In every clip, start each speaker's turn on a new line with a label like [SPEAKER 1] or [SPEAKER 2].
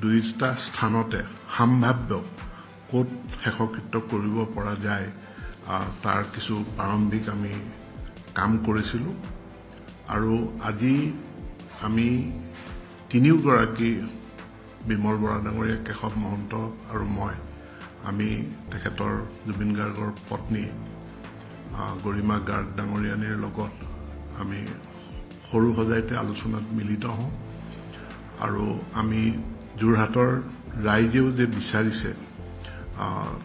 [SPEAKER 1] দুইটা স্থানতে সম্ভাব্য ক'ত শেষকৃত্য কৰিব পৰা যায় তাৰ কিছু প্ৰাৰম্ভিক আমি কাম কৰিছিলোঁ আৰু আজি আমি তিনিওগৰাকী বিমল বৰা ডাঙৰীয়া কেশৱ মহন্ত আৰু মই আমি তেখেতৰ জুবিন গাৰ্গৰ পত্নী গৰিমা গাৰ্গ ডাঙৰীয়ানীৰ লগত আমি সৰু সজাইতে আলোচনাত মিলিত হওঁ আৰু আমি যোৰহাটৰ ৰাইজেও যে বিচাৰিছে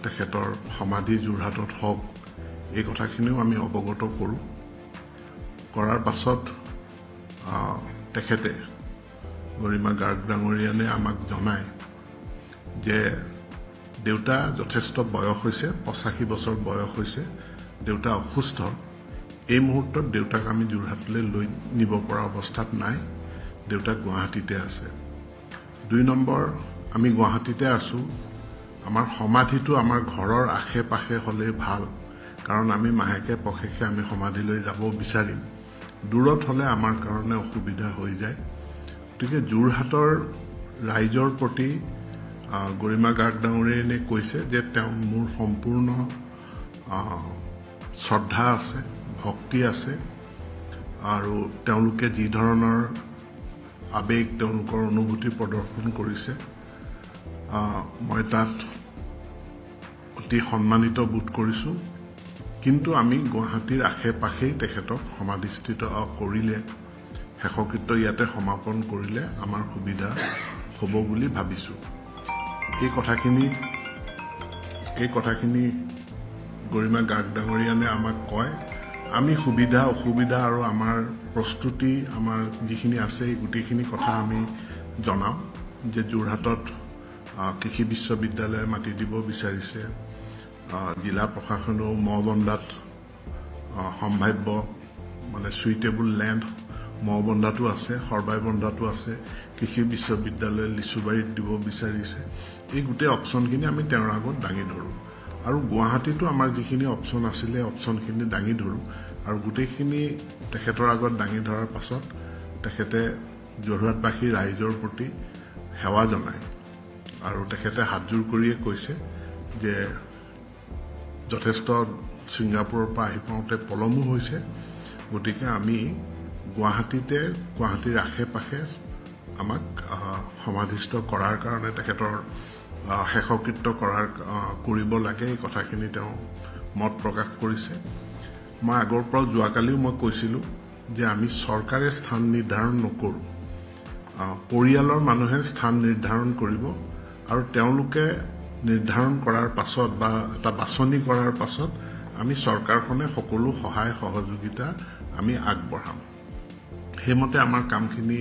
[SPEAKER 1] তেখেতৰ সমাধি যোৰহাটত হওক এই কথাখিনিও আমি অৱগত কৰোঁ কৰাৰ পাছত তেখেতে গৰিমা গাৰ্গ ডাঙৰীয়ানে আমাক জনায় যে দেউতা যথেষ্ট বয়স হৈছে 85 বছৰ বয়স হৈছে দেউতা অসুস্থ এই মুহূৰ্তত দেউতাক আমি যোৰহাটলৈ লৈ নিব পৰা অৱস্থাত নাই দেউতা গুৱাহাটীতে আছে 2 নম্বৰ আমি গুৱাহাটীতে আছো আমাৰ সমাধিটো আমাৰ ঘৰৰ আশে পাশে হলে ভাল কাৰণ আমি মাহেকে পখেকে আমি সমাধিলৈ যাব বিচাৰিম দূৰত হলে আমাৰ কাৰণে অসুবিধা হৈ যায় গতিকে যোৰহাটৰ ৰাইজৰ প্ৰতি গৰিমা গাৰ্গ ডাঙৰীয়ানে কৈছে যে তেওঁ মোৰ সম্পূৰ্ণ শ্ৰদ্ধা আছে ভক্তি আছে আৰু তেওঁলোকে যি ধৰণৰ আবেগ তেওঁলোকৰ অনুভূতি প্ৰদৰ্শন কৰিছে মই তাত অতি সন্মানিত বোধ কৰিছোঁ কিন্তু আমি গুৱাহাটীৰ আশে পাশেই তেখেতক সমাধিস্থিত কৰিলে শেষকৃত্য ইয়াতে সমাপন কৰিলে আমাৰ সুবিধা হ'ব বুলি ভাবিছোঁ এই কথাখিনি গৰিমা গাৰ্গ ডাঙৰীয়ানে আমাক কয় আমি সুবিধা অসুবিধা আৰু আমাৰ প্ৰস্তুতি আমাৰ যিখিনি আছে এই গোটেইখিনি কথা আমি জনাম যে যোৰহাটত কৃষি বিশ্ববিদ্যালয় মাটি দিব বিচাৰিছে জিলা প্ৰশাসনেও মহবন্দাত সম্ভাব্য মানে সুইটেবল ল্যান্ড মহবন্দাটো আছে সৰবাইবন্দাটো আছে কৃষি বিশ্ববিদ্যালয় লিচুবাৰীত দিব বিচাৰিছে এই গোটেই অপচনখিনি আমি তেওঁৰ আগত দাঙি ধৰোঁ আৰু গুৱাহাটীতো আমাৰ যিখিনি অপচন আছিলে অপচনখিনি দাঙি ধৰোঁ আৰু গোটেইখিনি তেখেতৰ আগত দাঙি ধৰাৰ পাছত তেখেতে যোৰহাটবাসী ৰাইজৰ প্ৰতি সেৱা জনায় আৰু তেখেতে হাতজোৰ কৰিয়ে কৈছে যে যথেষ্ট ছিংগাপুৰৰ পৰা আহি পাওঁতে পলমো হৈছে গতিকে আমি গুৱাহাটীৰ আশে পাশে আমাক সমাধিস্থ কৰাৰ কাৰণে তেখেতৰ শেষকৃত্য কৰিব লাগে এই কথাখিনি তেওঁ মত প্ৰকাশ কৰিছে মই আগৰ পৰা যোৱাকালিও মই কৈছিলোঁ যে আমি চৰকাৰে স্থান নিৰ্ধাৰণ নকৰোঁ পৰিয়ালৰ মানুহে স্থান নিৰ্ধাৰণ কৰিব আৰু তেওঁলোকে নিৰ্ধাৰণ কৰাৰ পাছত বা এটা বাছনি কৰাৰ পাছত আমি চৰকাৰখনে সকলো সহায় সহযোগিতা আমি আগবঢ়াম সেইমতে আমাৰ কামখিনি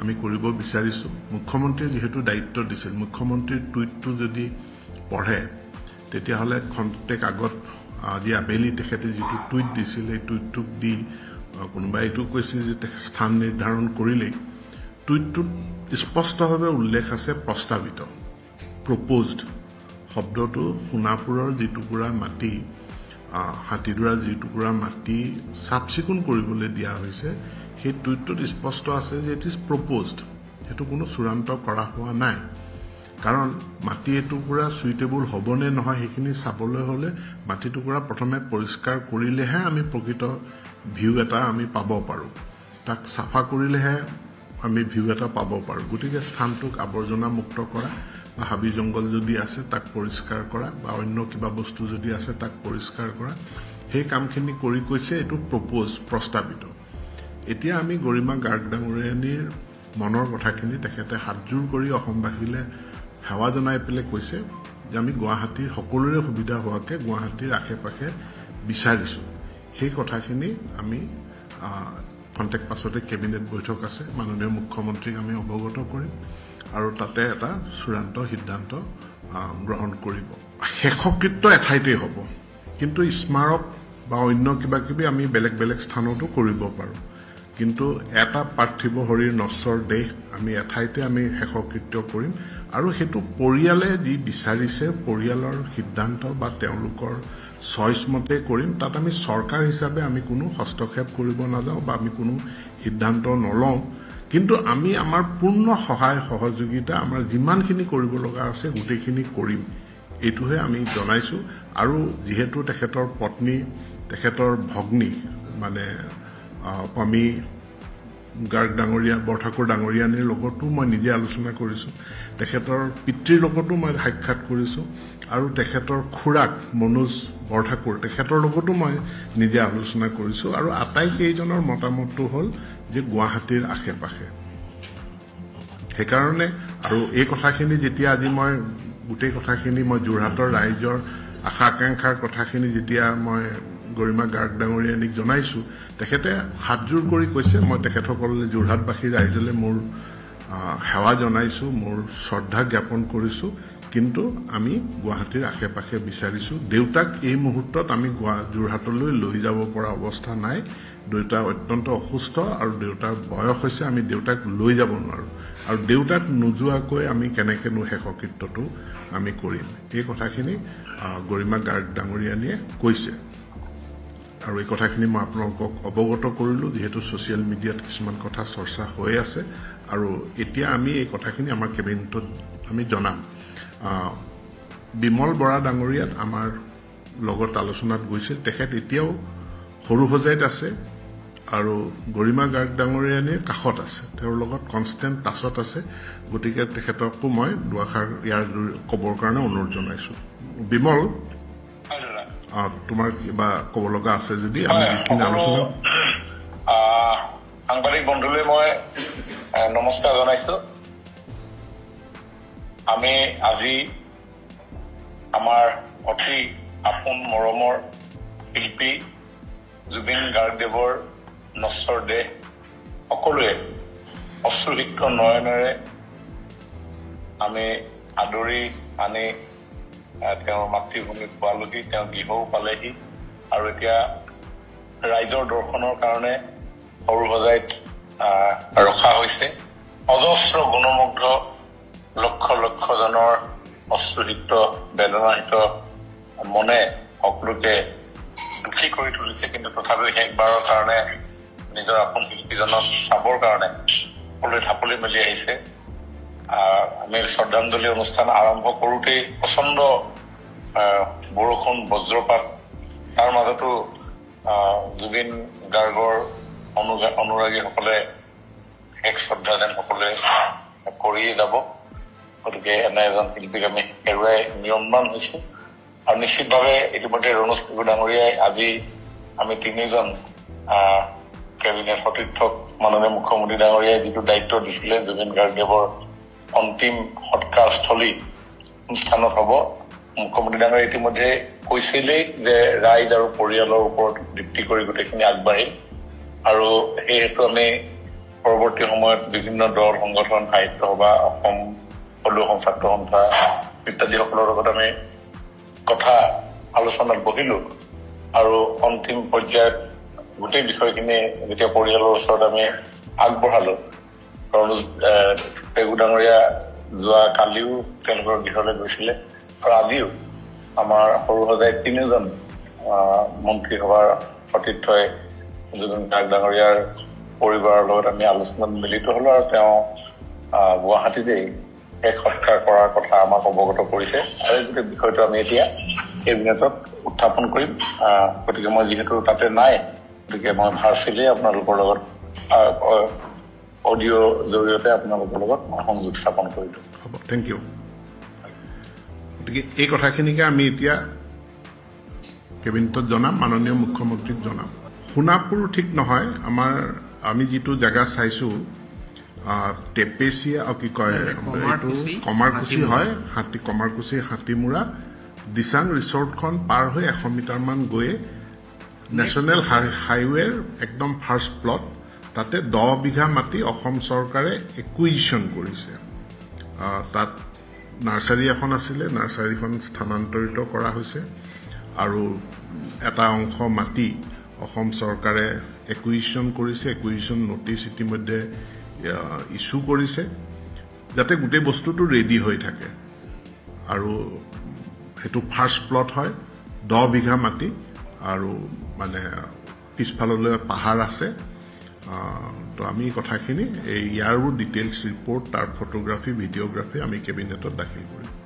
[SPEAKER 1] আমি কৰিব বিচাৰিছোঁ মুখ্যমন্ত্ৰীয়ে যেহেতু দায়িত্ব দিছিল মুখ্যমন্ত্ৰীৰ টুইটটো যদি পঢ়ে তেতিয়াহ'লে খন্তেক আগত আজি আবেলি তেখেতে যিটো টুইট দিছিল এই টুইটটোক দি কোনোবাই এইটো কৈছে যে স্থান নিৰ্ধাৰণ কৰিলেই টুইটটোত স্পষ্টভাৱে উল্লেখ আছে প্ৰস্তাৱিত প্ৰপ'জড শব্দটো সোণাপুৰৰ যিটুকুৰা মাটি হাতীদুৰাৰ যিটুকুৰা মাটি চাফ চিকুণ কৰিবলৈ দিয়া হৈছে সেই টুইটটোত স্পষ্ট আছে যে ইট ইজ প্ৰপ'জড সেইটো কোনো চূড়ান্ত কৰা হোৱা নাই কাৰণ মাটি এটুকুৰা সুইটেবল হ'বনে নহয় সেইখিনি চাবলৈ হ'লে মাটি টুকুৰা প্ৰথমে পৰিষ্কাৰ কৰিলেহে আমি প্ৰকৃত ভিউ এটা আমি পাব পাৰোঁ তাক চাফা কৰিলেহে আমি ভিউ এটা পাব পাৰোঁ গতিকে স্থানটোক আৱৰ্জনা মুক্ত কৰা বা হাবি জংগল যদি আছে তাক পৰিষ্কাৰ কৰা বা অন্য কিবা বস্তু যদি আছে তাক পৰিষ্কাৰ কৰা সেই কামখিনি কৰি কৈছে এইটো প্ৰস্তাৱিত এতিয়া আমি গৰিমা গাৰ্গ ডাঙৰীয়ানীৰ মনৰ কথাখিনি তেখেতে হাতজোৰ কৰি অসমবাসীলৈ সেৱা জনাই পেলাই কৈছে যে আমি গুৱাহাটীৰ সকলোৰে সুবিধা হোৱাকৈ গুৱাহাটীৰ আশে পাশে বিচাৰিছোঁ সেই কথাখিনি আমি কণ্টেক পাছতে কেবিনেট বৈঠক আছে মাননীয় মুখ্যমন্ত্ৰীক আমি অৱগত কৰিম আৰু তাতে এটা চূড়ান্ত সিদ্ধান্ত গ্ৰহণ কৰিব শেষকৃত্য এঠাইতেই হ'ব কিন্তু স্মাৰক বা অন্য কিবা কিবি আমি বেলেগ বেলেগ স্থানতো কৰিব পাৰোঁ কিন্তু এটা পাৰ্থিব শৰীৰ নশ্বৰ দেহ আমি এঠাইতে আমি শেষকৃত্য কৰিম আৰু সেইটো পৰিয়ালে যি বিচাৰিছে পৰিয়ালৰ সিদ্ধান্ত বা তেওঁলোকৰ চইচ মতে কৰিম তাত আমি চৰকাৰ হিচাপে আমি কোনো হস্তক্ষেপ কৰিব নাযাওঁ বা আমি কোনো সিদ্ধান্ত নলওঁ কিন্তু আমি আমাৰ পূৰ্ণ সহায় সহযোগিতা আমাৰ যিমানখিনি কৰিব লগা আছে গোটেইখিনি কৰিম এইটোহে আমি জনাইছো আৰু যেহেতু তেখেতৰ পত্নী তেখেতৰ ভগ্নী মানে পামি গাৰ্গ ডাঙৰীয়া বৰঠাকুৰ ডাঙৰীয়ানীৰ লগতো মই নিজে আলোচনা কৰিছো তেখেতৰ পিতৃৰ লগতো মই সাক্ষাৎ কৰিছো আৰু তেখেতৰ খুৰাক মনোজ বৰঠাকুৰ তেখেতৰ লগতো মই নিজে আলোচনা কৰিছো আৰু আটাইকেইজনৰ মতামতটো হ'ল যে গুৱাহাটীৰ আশে-পাশে সেইকাৰণে আৰু এই কথাখিনি যেতিয়া আজি মই গোটেই কথাখিনি মই যোৰহাটৰ ৰাইজৰ আশা আকাংক্ষাৰ কথাখিনি যেতিয়া মই গৰিমা গাৰ্গ ডাঙৰীয়ানীক জনাইছো তেখেতে হাতজোৰ কৰি কৈছে মই তেখেতসকললৈ যোৰহাটবাসী ৰাইজলে মোৰ সেৱা জনাইছো মোৰ শ্ৰদ্ধা জ্ঞাপন কৰিছো কিন্তু আমি গুৱাহাটীৰ আশে-পাশে বিচাৰিছো দেউতাক এই মুহূৰ্তত আমি যোৰহাটলৈ লৈ যাব পৰা অৱস্থা নাই দেউতা অত্যন্ত অসুস্থ আৰু দেউতাৰ বয়স হৈছে আমি দেউতাক লৈ যাব নোৱাৰো আৰু দেউতাক নোযোৱাকৈ আমি কেনেকেনো শেষকৃত্যটো আমি কৰিম এই কথাখিনি গৰিমা গাৰ্গ ডাঙৰীয়ানীয়ে কৈছে আৰু এই কথাখিনি মই আপোনালোকক অৱগত কৰিলো যেহেতু সোশ্যাল মিডিয়াত কিছুমান কথা চৰ্চা হৈ আছে আৰু এতিয়া আমি এই কথাখিনি আমাৰ কেবিনেটত আমি জনাম বিমল বৰা ডাঙৰীয়াত আমাৰ লগত আলোচনাত গৈছিল তেখেত এতিয়াও সৰুহজাইত আছে আৰু গৰিমা গাৰ্গ ডাঙৰীয়ানীৰ কাষত আছে তেওঁৰ লগত কনষ্টেন্ট টাচত আছে গতিকে তেখেতকো মই দুআষাৰ ইয়াৰ কবৰ কাৰণে অনুৰোধ জনাইছো বিমল তোমাৰ কিবা ক'ব লগা আছে যদি আমি যিখিনি আলোচনা
[SPEAKER 2] সাংবাদিক বন্ধুলৈ মই নমস্কাৰ জনাইছো আমি আজি আমাৰ অতি আপোন মৰমৰ শিল্পী জুবিন গাৰ্গদেৱৰ নশ্বৰ দেহ সকলোৱে অশ্ৰুসিক্ত নয়নেৰে আমি আদৰি আনি তেওঁৰ মাতৃভূমিত পোৱালোহি তেওঁ গৃহও পালেহি আৰু এতিয়া ৰাইজৰ দৰ্শনৰ কাৰণে সৰুহজাইত ৰখা হৈছে অজস্ৰ গুণমুগ্ধ লক্ষ লক্ষ জনৰ অশ্ৰুসিক্ত বেদনাহিত মনে সকলোকে দুখী কৰি তুলিছে কিন্তু তথাপিও শেষবাৰৰ কাৰণে নিজৰ আপোন শিল্পীজনক চাবৰ কাৰণে সকলোৱে ঢাপলি মেলি আহিছে আমি শ্ৰদ্ধাঞ্জলি অনুষ্ঠান আৰম্ভ কৰোঁতেই প্ৰচণ্ড বৰষুণ বজ্ৰপাত তাৰ মাজতো জুবিন গাৰ্গৰ অনুৰাগীসকলে এক শ্ৰদ্ধা যেন সকলোৱে কৰিয়ে যাব গতিকে এনে এজন শিল্পীক আমি হেৰুৱাই নিয়মবান হৈছো আৰু নিশ্চিতভাৱে ইতিমধ্যে ৰণোজ পেগু ডাঙৰীয়াই আজি আমি তিনিজন কেবিনেট সতীৰ্থক মাননীয় মুখ্যমন্ত্ৰী ডাঙৰীয়াই যিটো দায়িত্ব দিছিলে জুবিন গাৰ্গদেৱৰ অন্তিম সৎকাৰস্থলী অনুষ্ঠানত হ'ব মুখ্যমন্ত্ৰী ডাঙৰীয়াই ইতিমধ্যে কৈছিলেই যে ৰাইজ আৰু পৰিয়ালৰ ওপৰত ভিত্তি কৰি গোটেইখিনি আগবাঢ়িল আৰু এই হেতু আমি পৰৱৰ্তী সময়ত বিভিন্ন দল সংগঠন সাহিত্য সভা অসম অসম ছাত্ৰ সন্থা ইত্যাদিসকলৰ লগত আমি কথা আলোচনাত বহিলো আৰু অন্তিম পৰ্যায়ত গোটেই বিষয়খিনি যেতিয়া পৰিয়ালৰ ওচৰত আমি আগবঢ়ালো ৰণোজ পেগু ডাঙৰীয়া যোৱা কালিও তেওঁলোকৰ গৃহলৈ গৈছিলে আৰু আজিও আমাৰ সৰুহজাইত তিনিজন মন্ত্ৰীসভাৰ সতীৰ্থই জুবিন গাৰ্গ ডাঙৰীয়াৰ পৰিবাৰৰ লগত আমি আলোচনাত মিলিত হলো আৰু তেওঁ গুৱাহাটীতেই এক সৎকাৰ কৰাৰ কথা আমাক অৱগত কৰিছে আৰু এই গোটেই বিষয়টো আমি এতিয়া কেবিনেটত উত্থাপন কৰিম গতিকে মই যিহেতু তাতে নাই গতিকে মই ভাৰ্চুৱেলি আপোনালোকৰ লগত অডিঅ' জৰিয়তে আপোনালোকৰ লগত সংযোগ স্থাপন কৰিলো
[SPEAKER 1] হ'ব থেংক ইউ গতিকে এই কথাখিনিকে আমি এতিয়া কেবিনেটত জনাম মাননীয় মুখ্যমন্ত্ৰীক জনাম সোণাপুৰ ঠিক নহয় আমি যিটো জেগা চাইছো টেপেচিয়া কি কয় এইটো কমাৰকুচি হয় কমাৰকুচি হাতীমুৰা দিচাং ৰিচৰ্টখন পাৰ হৈ 100 মিটাৰমান গৈ নেশ্যনেল হাইৱেৰ একদম ফাৰ্ষ্ট প্লট তাতে 10 বিঘা মাটি অসম চৰকাৰে একুইজিশ্যন কৰিছে তাত নাৰ্চাৰী এখন আছিলে নাৰ্চাৰীখন স্থানান্তৰিত কৰা হৈছে আৰু এটা অংশ মাটি অসম চৰকাৰে একুইজিশ্যন কৰিছে একুইজিশ্যন নটিচ ইতিমধ্যে ইস্যু কৰিছে যাতে গোটেই বস্তুটো ৰেডি হৈ থাকে আৰু এটো ফাৰ্ষ্ট প্লট হয় 10 বিঘা মাটি আৰু মানে পিছফাললৈ পাহাৰ আছে তো আমি কথাখিনি ইয়াৰো ডিটেইলছ ৰিপৰ্ট তাৰ ফটোগ্ৰাফি ভিডিঅ'গ্ৰাফি আমি কেবিনেটত দাখিল কৰিম